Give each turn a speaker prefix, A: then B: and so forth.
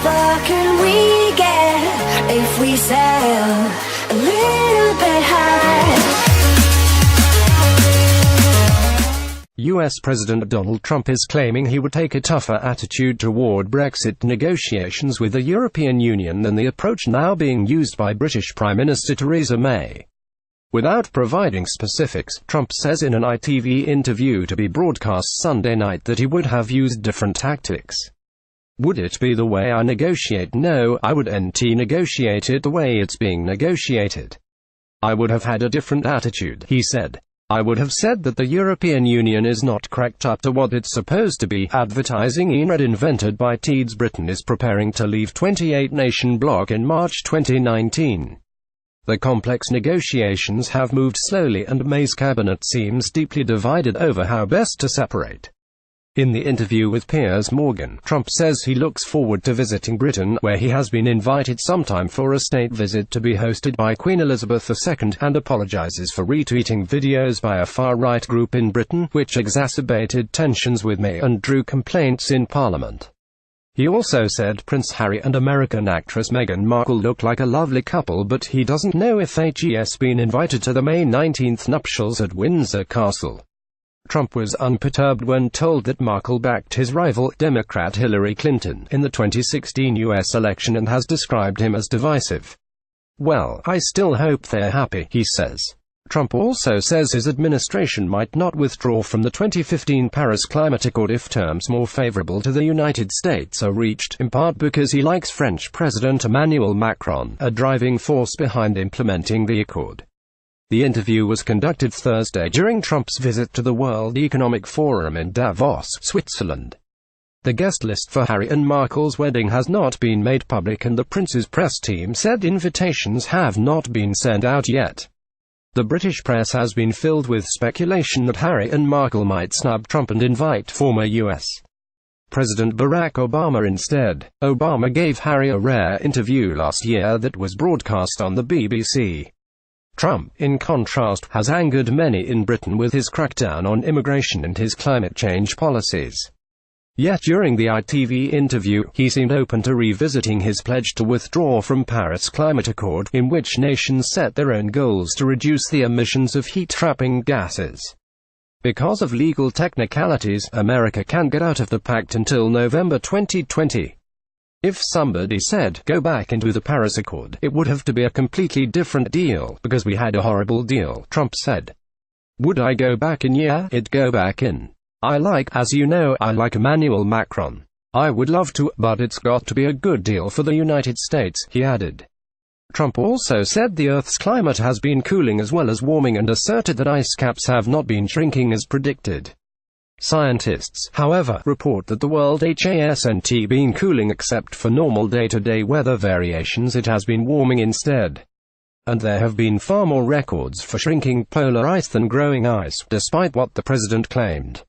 A: far can we get if we sail a little bit high?
B: US President Donald Trump is claiming he would take a tougher attitude toward Brexit negotiations with the European Union than the approach now being used by British Prime Minister Theresa May. Without providing specifics, Trump says in an ITV interview to be broadcast Sunday night that he would have used different tactics. Would it be the way I negotiate? No, I would negotiate it the way it's being negotiated. I would have had a different attitude, he said. I would have said that the European Union is not cracked up to what it's supposed to be. Advertising e-read invented by Teeds Britain is preparing to leave 28-nation bloc in March 2019. The complex negotiations have moved slowly and May's cabinet seems deeply divided over how best to separate. In the interview with Piers Morgan, Trump says he looks forward to visiting Britain, where he has been invited sometime for a state visit to be hosted by Queen Elizabeth II, and apologizes for retweeting videos by a far-right group in Britain, which exacerbated tensions with May and drew complaints in Parliament. He also said Prince Harry and American actress Meghan Markle look like a lovely couple, but he doesn't know if HE's been invited to the May 19th nuptials at Windsor Castle. Trump was unperturbed when told that Markle backed his rival, Democrat Hillary Clinton, in the 2016 U.S. election and has described him as divisive. "Well, I still hope they're happy," he says. Trump also says his administration might not withdraw from the 2015 Paris Climate Accord if terms more favorable to the United States are reached, in part because he likes French President Emmanuel Macron, a driving force behind implementing the accord. The interview was conducted Thursday during Trump's visit to the World Economic Forum in Davos, Switzerland. The guest list for Harry and Markle's wedding has not been made public, and the prince's press team said invitations have not been sent out yet. The British press has been filled with speculation that Harry and Markle might snub Trump and invite former U.S. President Barack Obama instead. Obama gave Harry a rare interview last year that was broadcast on the BBC. Trump, in contrast, has angered many in Britain with his crackdown on immigration and his climate change policies. Yet during the ITV interview, he seemed open to revisiting his pledge to withdraw from Paris Climate Accord, in which nations set their own goals to reduce the emissions of heat-trapping gases. Because of legal technicalities, America can't get out of the pact until November 2020. If somebody said, "Go back into the Paris Accord," it would have to be a completely different deal, because we had a horrible deal, Trump said. Would I go back in? Yeah, I'd go back in. As you know, I like Emmanuel Macron. I would love to, but it's got to be a good deal for the United States, he added. Trump also said the Earth's climate has been cooling as well as warming, and asserted that ice caps have not been shrinking as predicted. Scientists, however, report that the world hasn't been cooling except for normal day-to-day weather variations. It has been warming instead. And there have been far more records for shrinking polar ice than growing ice, despite what the president claimed.